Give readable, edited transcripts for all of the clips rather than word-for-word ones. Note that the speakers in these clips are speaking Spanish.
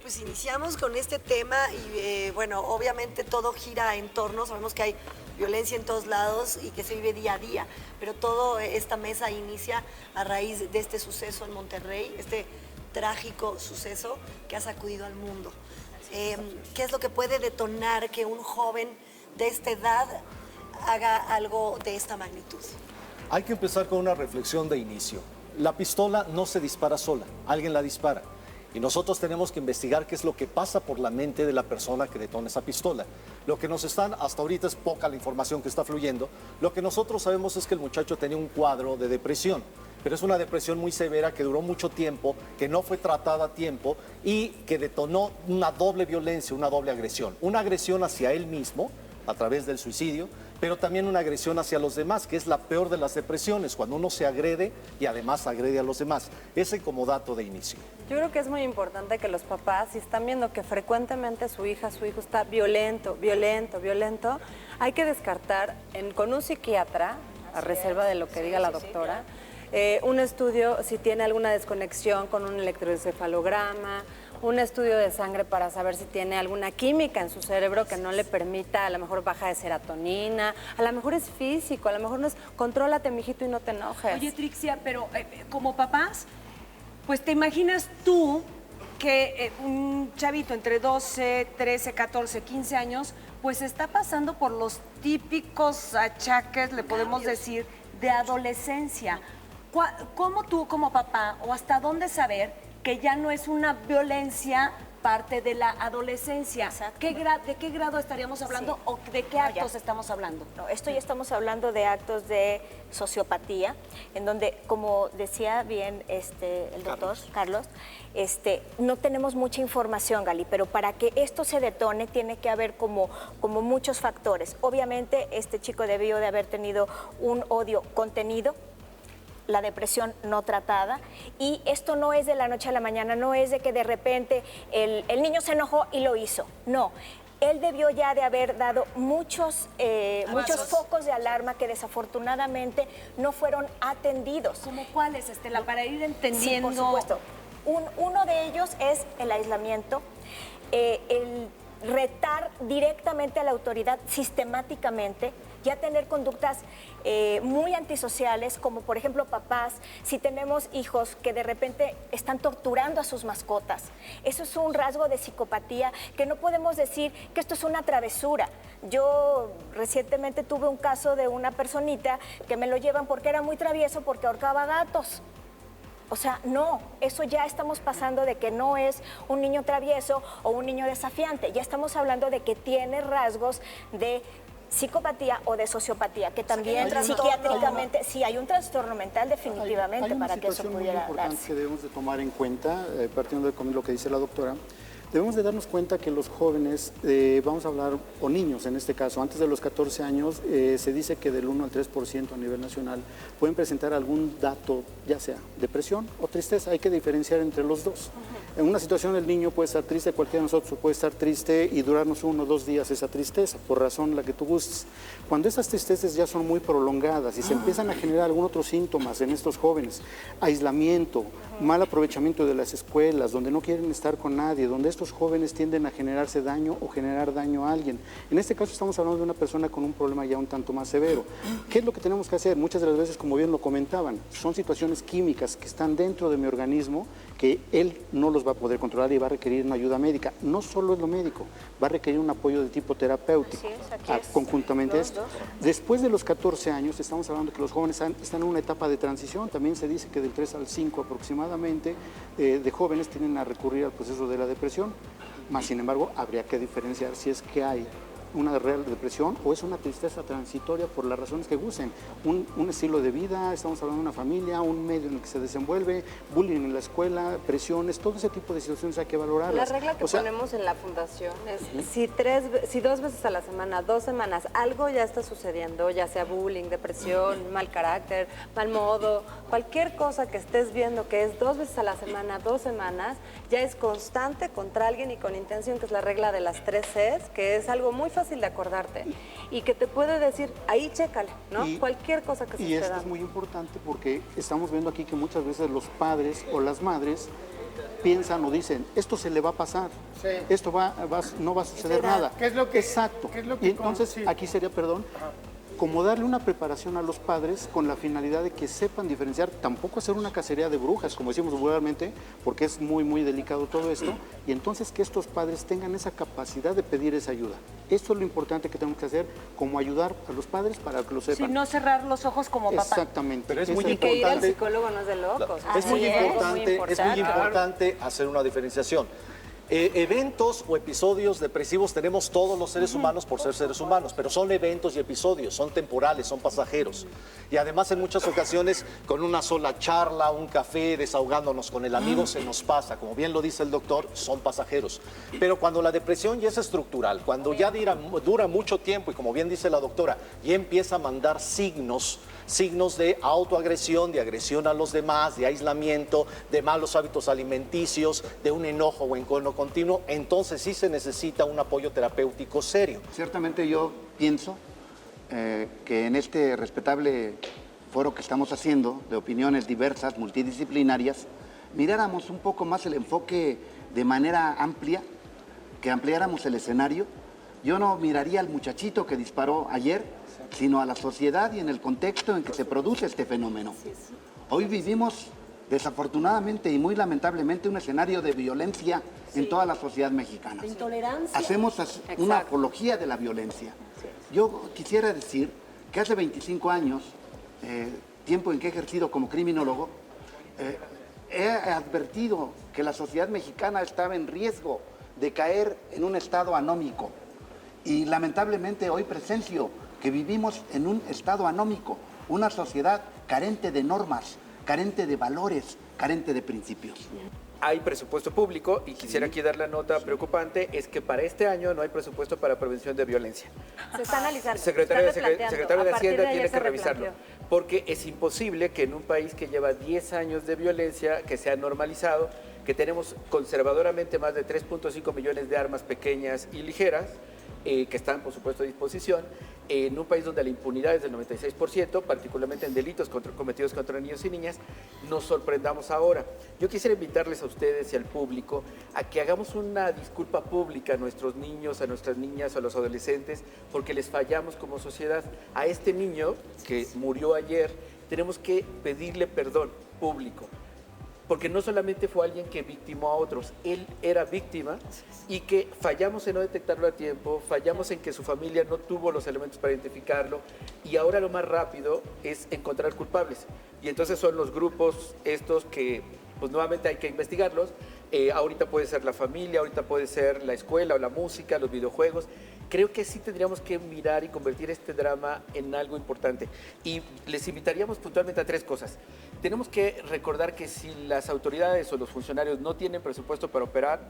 pues iniciamos con este tema y bueno, obviamente todo gira en torno, sabemos que hay violencia en todos lados y que se vive día a día, pero toda esta mesa inicia a raíz de este suceso en Monterrey, este trágico suceso que ha sacudido al mundo. ¿Qué es lo que puede detonar que un joven de esta edad haga algo de esta magnitud? Hay que empezar con una reflexión de inicio. La pistola no se dispara sola, alguien la dispara. Y nosotros tenemos que investigar qué es lo que pasa por la mente de la persona que detona esa pistola. Lo que nos están, hasta ahorita es poca la información que está fluyendo, lo que nosotros sabemos es que el muchacho tenía un cuadro de depresión, pero es una depresión muy severa que duró mucho tiempo, que no fue tratada a tiempo y que detonó una doble violencia, una doble agresión. Una agresión hacia él mismo, a través del suicidio, pero también una agresión hacia los demás, que es la peor de las depresiones, cuando uno se agrede y además agrede a los demás. Ese como dato de inicio. Yo creo que es muy importante que los papás, si están viendo que frecuentemente su hijo está violento, hay que descartar con un psiquiatra, a reserva de lo que diga la doctora, un estudio si tiene alguna desconexión con un electroencefalograma, un estudio de sangre para saber si tiene alguna química en su cerebro que no le permita, a lo mejor baja de serotonina, a lo mejor es físico, a lo mejor no es, contrólate, mijito, y no te enojes. Oye, Trixia, pero como papás, pues te imaginas tú que un chavito entre 12, 13, 14, 15 años, pues está pasando por los típicos achaques, le podemos decir, de adolescencia. ¿Cómo tú como papá o hasta dónde saber que ya no es una violencia parte de la adolescencia? ¿De qué grado estaríamos hablando o de qué actos estamos hablando? No, esto ya estamos hablando de actos de sociopatía, en donde, como decía bien el doctor Carlos, no tenemos mucha información, Gali, pero para que esto se detone tiene que haber como muchos factores. Obviamente, este chico debió de haber tenido un odio contenido, la depresión no tratada, y esto no es de la noche a la mañana, no es de que de repente el niño se enojó y lo hizo, no. Él debió ya de haber dado muchos focos de alarma que desafortunadamente no fueron atendidos. ¿Cómo cuáles, Estela? Para ir entendiendo. Sí, por supuesto. Uno de ellos es el aislamiento, el retar directamente a la autoridad sistemáticamente, ya tener conductas muy antisociales, como por ejemplo papás, si tenemos hijos que de repente están torturando a sus mascotas. Eso es un rasgo de psicopatía que no podemos decir que esto es una travesura. Yo recientemente tuve un caso de una personita que me lo llevan porque era muy travieso, porque ahorcaba gatos. O sea, no, eso ya estamos pasando de que no es un niño travieso o un niño desafiante, ya estamos hablando de que tiene rasgos de psicopatía o de sociopatía, que también psiquiátricamente, sí, hay un trastorno mental definitivamente para que eso pudiera darse. Hay una situación muy importante que debemos de tomar en cuenta, partiendo de lo que dice la doctora. Debemos de darnos cuenta que los jóvenes, vamos a hablar, o niños en este caso, antes de los 14 años, se dice que del 1 al 3% a nivel nacional pueden presentar algún dato, ya sea depresión o tristeza. Hay que diferenciar entre los dos. En una situación el niño puede estar triste, cualquiera de nosotros puede estar triste y durarnos 1 o 2 días esa tristeza, por razón la que tú gustes. Cuando estas tristezas ya son muy prolongadas y se empiezan a generar algún otros síntomas en estos jóvenes, aislamiento, mal aprovechamiento de las escuelas, donde no quieren estar con nadie, donde estos jóvenes tienden a generarse daño o generar daño a alguien. En este caso estamos hablando de una persona con un problema ya un tanto más severo. ¿Qué es lo que tenemos que hacer? Muchas de las veces, como bien lo comentaban, son situaciones químicas que están dentro de mi organismo que él no los va a poder controlar y va a requerir una ayuda médica. No solo es lo médico, va a requerir un apoyo de tipo terapéutico. Conjuntamente esto. Después de los 14 años, estamos hablando que los jóvenes están en una etapa de transición. También se dice que del 3 al 5 aproximadamente de jóvenes tienden a recurrir al proceso de la depresión. Más sin embargo, habría que diferenciar si es que hay una real depresión o es una tristeza transitoria por las razones que gusten. Un estilo de vida, estamos hablando de una familia, un medio en el que se desenvuelve, bullying en la escuela, presiones, todo ese tipo de situaciones hay que valorarlas. La regla que ponemos en la fundación es si 2 veces a la semana, 2 semanas, algo ya está sucediendo, ya sea bullying, depresión, mal carácter, mal modo, cualquier cosa que estés viendo que es 2 veces a la semana, 2 semanas, ya es constante contra alguien y con intención, que es la regla de las 3 Cs, que es algo muy fácil de acordarte y que te puede decir, ahí chécale, ¿no? Cualquier cosa que se esté dando. Y esto es muy importante porque estamos viendo aquí que muchas veces los padres o las madres piensan o dicen, esto se le va a pasar, Sí. esto no va a suceder nada. ¿Qué es lo que- Exacto. qué es lo que Y entonces sí. aquí sería, perdón, como darle una preparación a los padres con la finalidad de que sepan diferenciar, tampoco hacer una cacería de brujas, como decimos vulgarmente, porque es muy, muy delicado todo esto, y entonces que estos padres tengan esa capacidad de pedir esa ayuda. Esto es lo importante que tenemos que hacer, como ayudar a los padres para que lo Si sepan. no cerrar los ojos como papá. Exactamente. Pero es Esa muy Y que ir al importante. psicólogo no es de locos. Es muy Así importante, es muy importante hacer una diferenciación. Eventos o episodios depresivos tenemos todos los seres humanos por ser seres humanos, pero son eventos y episodios, son temporales, son pasajeros. Y además en muchas ocasiones con una sola charla, un café, desahogándonos con el amigo se nos pasa. Como bien lo dice el doctor, son pasajeros. Pero cuando la depresión ya es estructural, cuando ya dura mucho tiempo y como bien dice la doctora, ya empieza a mandar signos de autoagresión, de agresión a los demás, de aislamiento, de malos hábitos alimenticios, de un enojo o encono continuo, entonces sí se necesita un apoyo terapéutico serio. Ciertamente yo pienso que en este respetable foro que estamos haciendo, de opiniones diversas, multidisciplinarias, miráramos un poco más el enfoque de manera amplia, que ampliáramos el escenario. Yo no miraría al muchachito que disparó ayer, sino a la sociedad y en el contexto en que se produce este fenómeno. Hoy vivimos, desafortunadamente y muy lamentablemente, un escenario de violencia en toda la sociedad mexicana. De intolerancia. Hacemos una apología de la violencia. Yo quisiera decir que hace 25 años, tiempo en que he ejercido como criminólogo, he advertido que la sociedad mexicana estaba en riesgo de caer en un estado anómico. Y lamentablemente hoy presencio que vivimos en un estado anómico, una sociedad carente de normas, carente de valores, carente de principios. Hay presupuesto público y quisiera aquí dar la nota preocupante, es que para este año no hay presupuesto para prevención de violencia. Se está analizando. Secretario se está replanteando. secretario de A partir Hacienda ayer tiene se que revisarlo, replanteó. porque es imposible que en un país que lleva 10 años de violencia, que se ha normalizado, que tenemos conservadoramente más de 3.5 millones de armas pequeñas y ligeras, que están, por supuesto, a disposición, en un país donde la impunidad es del 96%, particularmente en delitos cometidos contra niños y niñas, nos sorprendamos ahora. Yo quisiera invitarles a ustedes y al público a que hagamos una disculpa pública a nuestros niños, a nuestras niñas, a los adolescentes, porque les fallamos como sociedad. A este niño que murió ayer, tenemos que pedirle perdón público. Porque no solamente fue alguien que victimó a otros, él era víctima y que fallamos en no detectarlo a tiempo, fallamos en que su familia no tuvo los elementos para identificarlo y ahora lo más rápido es encontrar culpables. Y entonces son los grupos estos que pues nuevamente hay que investigarlos. Ahorita puede ser la familia, ahorita puede ser la escuela o la música, los videojuegos. Creo que sí tendríamos que mirar y convertir este drama en algo importante. Y les invitaríamos puntualmente a 3 cosas. Tenemos que recordar que si las autoridades o los funcionarios no tienen presupuesto para operar,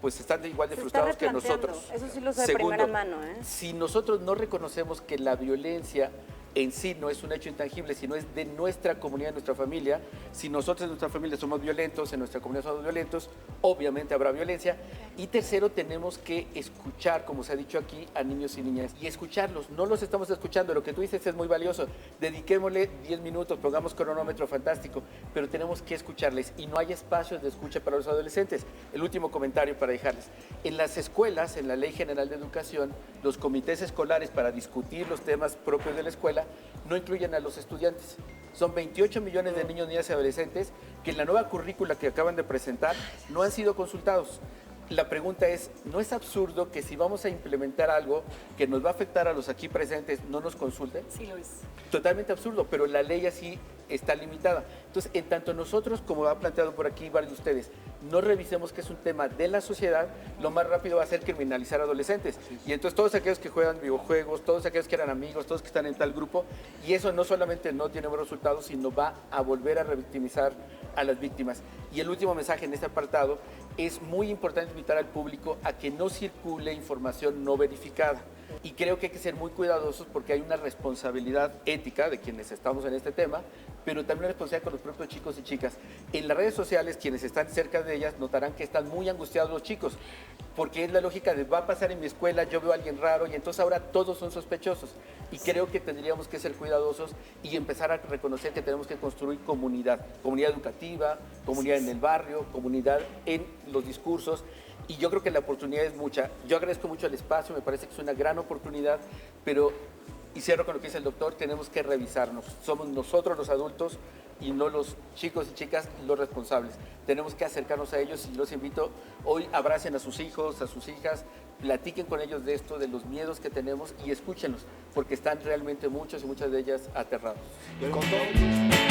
pues están igual de Se está frustrados que replanteando. nosotros. Eso sí lo sé de primera mano, ¿eh? Si nosotros no reconocemos que la violencia en sí no es un hecho intangible, sino es de nuestra comunidad, de nuestra familia, si nosotros en nuestra familia somos violentos, en nuestra comunidad somos violentos, obviamente habrá violencia. Y tercero, tenemos que escuchar, como se ha dicho aquí, a niños y niñas y escucharlos. No los estamos escuchando, lo que tú dices es muy valioso. Dediquémosle 10 minutos, pongamos cronómetro fantástico, pero tenemos que escucharles y no hay espacios de escucha para los adolescentes. El último comentario para dejarles. En las escuelas, en la Ley General de Educación, los comités escolares para discutir los temas propios de la escuela no incluyen a los estudiantes. Son 28 millones de niños, niñas y adolescentes que en la nueva currícula que acaban de presentar no han sido consultados. La pregunta es, ¿no es absurdo que si vamos a implementar algo que nos va a afectar a los aquí presentes, no nos consulten? Sí lo es. Totalmente absurdo, pero la ley así está limitada. Entonces, en tanto nosotros, como ha planteado por aquí varios de ustedes, no revisemos que es un tema de la sociedad, lo más rápido va a ser criminalizar a adolescentes. Y entonces todos aquellos que juegan videojuegos, todos aquellos que eran amigos, todos que están en tal grupo, y eso no solamente no tiene buenos resultados, sino va a volver a revictimizar a las víctimas. Y el último mensaje en este apartado, es muy importante invitar al público a que no circule información no verificada. Y creo que hay que ser muy cuidadosos porque hay una responsabilidad ética de quienes estamos en este tema, pero también una responsabilidad con los propios chicos y chicas. En las redes sociales, quienes están cerca de ellas notarán que están muy angustiados los chicos, porque es la lógica de va a pasar en mi escuela, yo veo a alguien raro y entonces ahora todos son sospechosos. Y creo que tendríamos que ser cuidadosos y empezar a reconocer que tenemos que construir comunidad educativa, comunidad en el barrio, comunidad en los discursos. Y yo creo que la oportunidad es mucha. Yo agradezco mucho el espacio, me parece que es una gran oportunidad, pero, y cierro con lo que dice el doctor, tenemos que revisarnos. Somos nosotros los adultos y no los chicos y chicas los responsables. Tenemos que acercarnos a ellos y los invito, hoy abracen a sus hijos, a sus hijas, platiquen con ellos de esto, de los miedos que tenemos y escúchenlos, porque están realmente muchos y muchas de ellas aterrados. Con todo-